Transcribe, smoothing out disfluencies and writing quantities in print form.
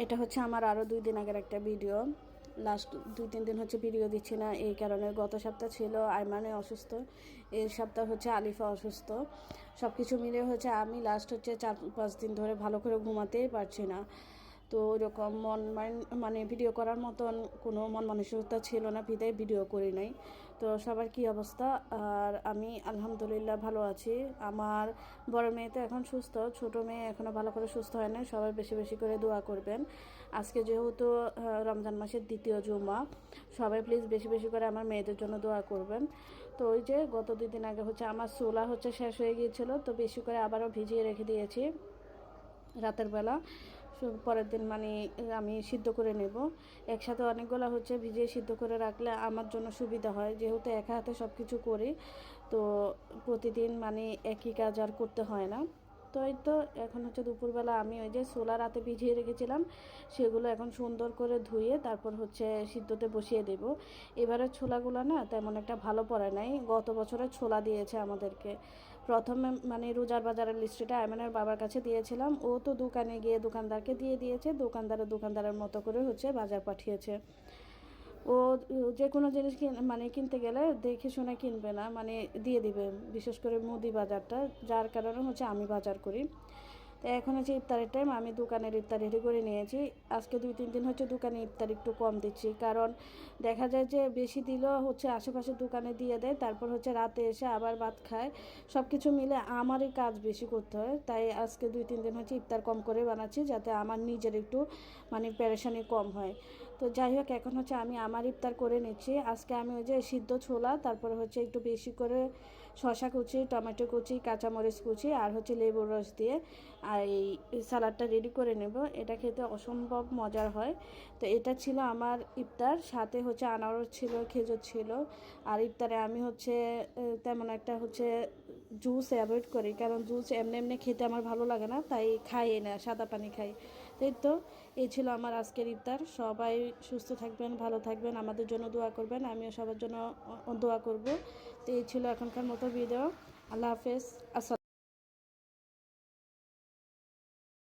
এটা হচ্ছে আমার আরও 2 দিন আগের একটা ভিডিও। লাস্ট 2-3 দিন হচ্ছে ভিডিও দিচ্ছি না, এই কারণে গত সপ্তাহ ছিল আইমানে অসুস্থ, এই সপ্তাহ হচ্ছে আলিফা অসুস্থ। সব কিছু মিলে হচ্ছে আমি লাস্ট হচ্ছে 4-5 দিন ধরে ভালো করে ঘুমাতেই পারছি না। তো ওইরকম মানে ভিডিও করার মতন কোনো মন মানসিকতা ছিল না, বিদায় ভিডিও করি নাই। তো সবার কী অবস্থা? আর আমি আলহামদুলিল্লাহ ভালো আছি। আমার বড় মেয়ে তো এখন সুস্থ, ছোট মেয়ে এখনও ভালো করে সুস্থ হয় না। সবাই বেশি বেশি করে দোয়া করবেন। আজকে যেহেতু রমজান মাসের দ্বিতীয় জুমা, সবাই প্লিজ বেশি বেশি করে আমার মেয়েদের জন্য দোয়া করবেন। তো ওই যে গত 2 দিন আগে হচ্ছে আমার চুলা হচ্ছে শেষ হয়ে গিয়েছিলো, তো বেশি করে আবারও ভিজিয়ে রেখে দিয়েছি রাতের বেলা। পরের দিন মানে আমি সিদ্ধ করে নেব। একসাথে অনেকগুলো হচ্ছে ভিজিয়ে সিদ্ধ করে রাখলে আমার জন্য সুবিধা হয়, যেহেতু একা হাতে সব কিছু করি। তো প্রতিদিন মানে একই কাজ আর করতে হয় না। তো এই তো এখন হচ্ছে দুপুরবেলা আমি ওই যে ছোলা রাতে ভিজিয়ে রেখেছিলাম, সেগুলো এখন সুন্দর করে ধুয়ে তারপর হচ্ছে সিদ্ধতে বসিয়ে দেব। এবারের ছোলাগুলো না তেমন একটা ভালো পড়ে নাই, গত বছরের ছোলা দিয়েছে আমাদেরকে। প্রথমে মানে রোজার বাজারের লিস্টটা আয়মানের বাবার কাছে দিয়েছিলাম, ও তো দোকানে গিয়ে দোকানদারকে দিয়ে দিয়েছে, দোকানদারের মতো করে হচ্ছে বাজার পাঠিয়েছে। ও যে কোনো জিনিস মানে কিনতে গেলে দেখে শুনে কিনবে না, মানে দিয়ে দিবে, বিশেষ করে মুদি বাজারটা, যার কারণে হচ্ছে আমি বাজার করি। তো এখন হচ্ছে ইফতারের টাইম, আমি দোকানের ইফতার রেডি করে নিয়েছি। আজকে 2-3 দিন হচ্ছে দোকানে ইফতার একটু কম দিচ্ছি, কারণ দেখা যায় যে বেশি দিলেও হচ্ছে আশেপাশের দোকানে দিয়ে দেয়, তারপর হচ্ছে রাতে এসে আবার ভাত খায়। সব কিছু মিলে আমারই কাজ বেশি করতে হয়, তাই আজকে 2-3 দিন হচ্ছে ইফতার কম করে বানাচ্ছি, যাতে আমার নিজের একটু মানে পেরেশানি কম হয়। তো যাই হোক, এখন হচ্ছে আমি আমার ইফতার করে নিচ্ছি। আজকে আমি ওই যে সিদ্ধ ছোলা, তারপরে হচ্ছে একটু বেশি করে শসা কুচি, টমেটো কুচি, কাঁচামরিচ কুচি আর হচ্ছে লেবুর রস দিয়ে আর এই সালাডটা রেডি করে নেব। এটা খেতে অসম্ভব মজার হয়। তো এটা ছিল আমার ইফতার, সাথে হচ্ছে আনারস ছিল, খেজুর ছিল। আর ইফতারে আমি হচ্ছে তেমন একটা হচ্ছে জুস অ্যাভয়েড করি, কারণ জুস এমনি এমনি খেতে আমার ভালো লাগে না, তাই খাই না, সাদা পানি খাই। তাই তো এই ছিল আমার আজকের ইফতার। সবাই সুস্থ থাকবেন, ভালো থাকবেন, আমাদের জন্য দোয়া করবেন, আমিও সবার জন্য দোয়া করব। তো এই ছিল এখনকার মতো ভিডিও। আল্লাহ হাফেজ। আসসালাম।